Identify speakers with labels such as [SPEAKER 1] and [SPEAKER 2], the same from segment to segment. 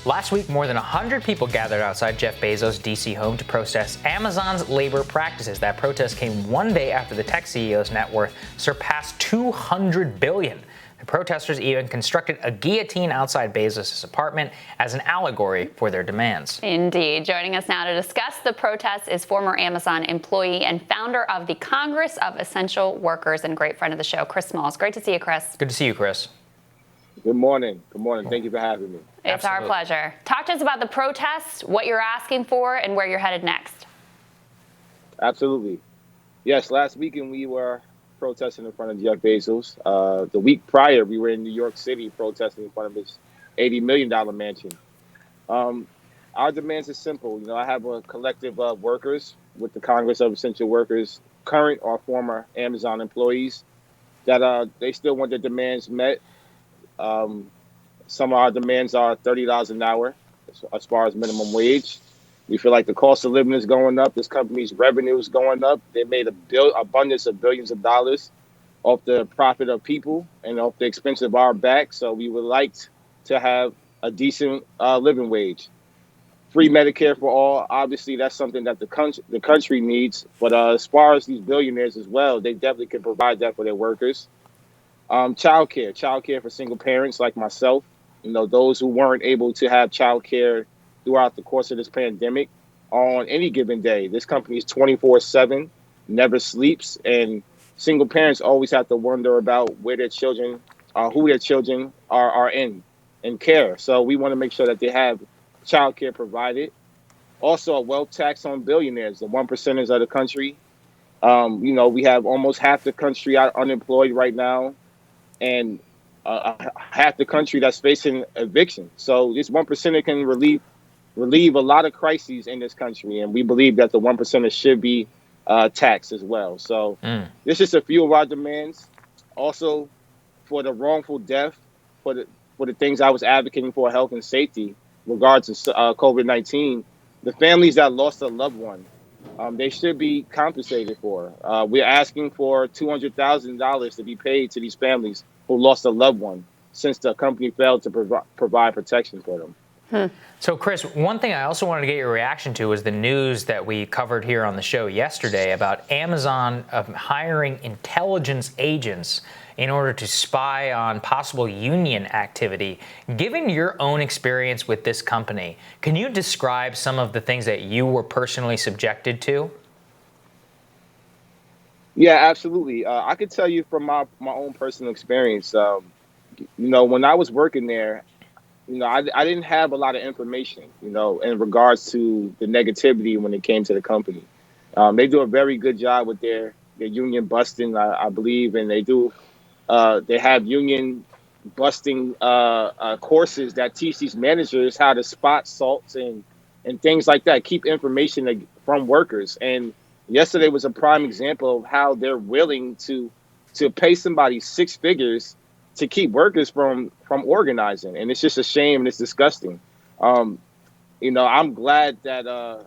[SPEAKER 1] Last week, more than 100 people gathered outside Jeff Bezos' D.C. home to protest Amazon's labor practices. That protest came one day after the tech CEO's net worth surpassed $200 billion. The protesters even constructed a guillotine outside Bezos' apartment as an allegory for their demands.
[SPEAKER 2] Indeed. Joining us now to discuss the protests is former Amazon employee and founder of the Congress of Essential Workers and great friend of the show, Chris Smalls. Great to see you, Chris.
[SPEAKER 1] Good to see you, Chris.
[SPEAKER 3] Good morning. Good morning. Thank you for having me.
[SPEAKER 2] It's our pleasure. Talk to us about the protests, what you're asking for, and where you're headed next.
[SPEAKER 3] Absolutely. Yes, last weekend we were protesting in front of Jeff Bezos. The week prior, we were in New York City protesting in front of his $80 million mansion. Our demands are simple. You know, I have a collective of workers with the Congress of Essential Workers, current or former Amazon employees, that they still want their demands met. Some of our demands are $30 an hour as far as minimum wage. We feel like the cost of living is going up. This company's revenue is going up. They made abundance of billions of dollars off the profit of people and off the expense of our back. So we would like to have a decent living wage. Free Medicare for all. Obviously, that's something that the country needs. But as far as these billionaires as well, they definitely can provide that for their workers. Childcare for single parents like myself. You know, those who weren't able to have childcare throughout the course of this pandemic on any given day. This company is 24/7, never sleeps, and single parents always have to wonder about where their children, who their children are in care. So we want to make sure that they have childcare provided. Also, a wealth tax on billionaires, the 1%ers of the country. You know, we have almost half the country unemployed right now, and half the country that's facing eviction. So this 1%er can relieve a lot of crises in this country, and we believe that the 1%ers should be taxed as well. So this is a few of our demands. Also, for the wrongful death, for the things I was advocating for, health and safety, regards to COVID-19, the families that lost a loved one, they should be compensated for. We're asking for $200,000 to be paid to these families who lost a loved one since the company failed to provide protection for them.
[SPEAKER 1] So, Chris, one thing I also wanted to get your reaction to was the news that we covered here on the show yesterday about Amazon hiring intelligence agents in order to spy on possible union activity. Given your own experience with this company, can you describe some of the things that you were personally subjected to?
[SPEAKER 3] Yeah, absolutely. I could tell you from my own personal experience, you know, when I was working there, you know, I didn't have a lot of information, you know, in regards to the negativity when it came to the company. They do a very good job with their union busting, I believe, and they have union busting courses that teach these managers how to spot salts and things like that, keep information from workers. And yesterday was a prime example of how they're willing to pay somebody six figures to keep workers from organizing. And it's just a shame and it's disgusting. You know, I'm glad that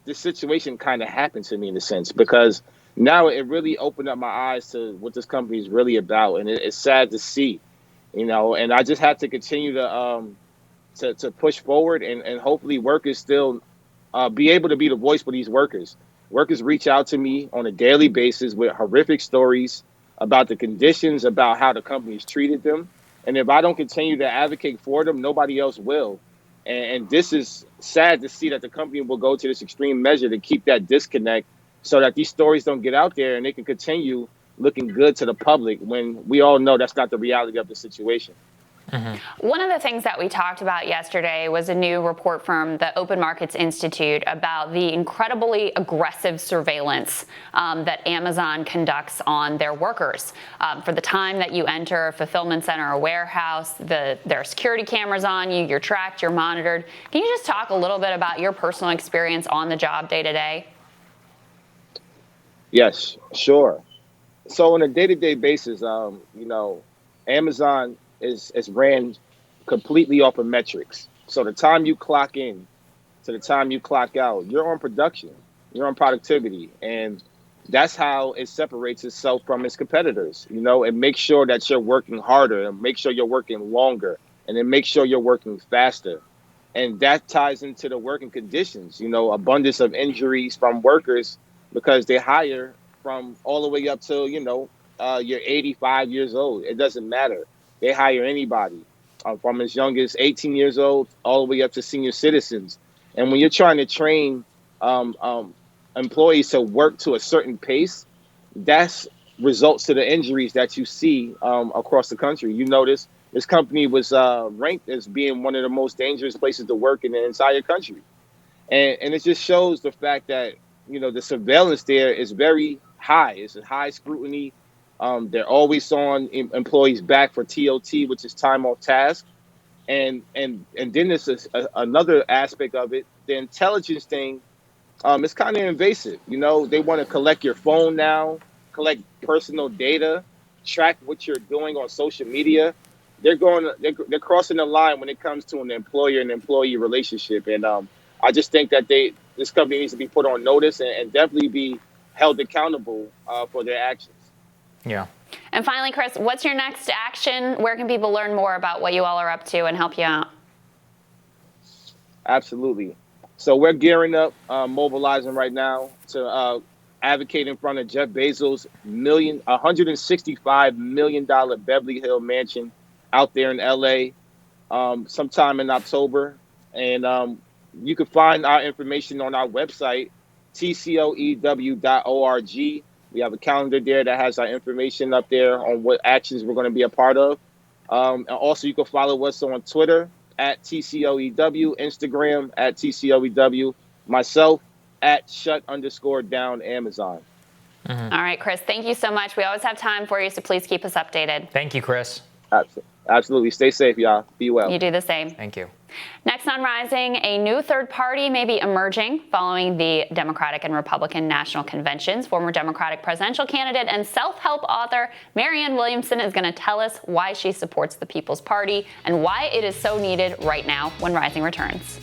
[SPEAKER 3] this situation kind of happened to me in a sense, because now it really opened up my eyes to what this company is really about. And it's sad to see, you know, and I just have to continue to push forward and hopefully workers still be able to be the voice for these workers. Workers reach out to me on a daily basis with horrific stories about the conditions, about how the company's treated them. And if I don't continue to advocate for them, nobody else will. And this is sad to see that the company will go to this extreme measure to keep that disconnect so that these stories don't get out there and they can continue looking good to the public when we all know that's not the reality of the situation.
[SPEAKER 2] One of the things that we talked about yesterday was a new report from the Open Markets Institute about the incredibly aggressive surveillance that Amazon conducts on their workers. For the time that you enter a fulfillment center or warehouse, there are security cameras on you, you're tracked, you're monitored. Can you just talk a little bit about your personal experience on the job day to day?
[SPEAKER 3] Yes, sure. So on a day-to-day basis, you know, Amazon is ran completely off of metrics. So the time you clock in to the time you clock out, you're on production, you're on productivity. And that's how it separates itself from its competitors. You know, it makes sure that you're working harder and make sure you're working longer and then make sure you're working faster. And that ties into the working conditions, abundance of injuries from workers because they hire from all the way up to, you're 85 years old. It doesn't matter. They hire anybody from as young as 18 years old all the way up to senior citizens. And when you're trying to train employees to work to a certain pace, that's results to the injuries that you see across the country. You notice this company was ranked as being one of the most dangerous places to work in the entire country. And it just shows the fact that, the surveillance there is very high. It's a high scrutiny. They're always on employees back for TOT, which is time off task. And then there's another aspect of it. The intelligence thing, it's kind of invasive. They want to collect your phone now, collect personal data, track what you're doing on social media. They're crossing the line when it comes to an employer and employee relationship. And I just think that this company needs to be put on notice and definitely be held accountable for their actions.
[SPEAKER 1] Yeah.
[SPEAKER 2] And finally, Chris, what's your next action? Where can people learn more about what you all are up to and help you out?
[SPEAKER 3] Absolutely. So we're gearing up, mobilizing right now to advocate in front of Jeff Bezos' $165 million Beverly Hills mansion out there in LA sometime in October. And you can find our information on our website, tcoew.org. We have a calendar there that has our information up there on what actions we're going to be a part of. And also, you can follow us on Twitter at TCOEW, Instagram at TCOEW, myself at @shut_down Amazon.
[SPEAKER 2] Mm-hmm. All right, Chris, thank you so much. We always have time for you, so please keep us updated.
[SPEAKER 1] Thank you, Chris.
[SPEAKER 3] Absolutely. Stay safe, y'all. Be well.
[SPEAKER 2] You do the same.
[SPEAKER 1] Thank you.
[SPEAKER 2] Next on Rising, a new third party may be emerging following the Democratic and Republican national conventions. Former Democratic presidential candidate and self-help author Marianne Williamson is going to tell us why she supports the People's Party and why it is so needed right now when Rising returns.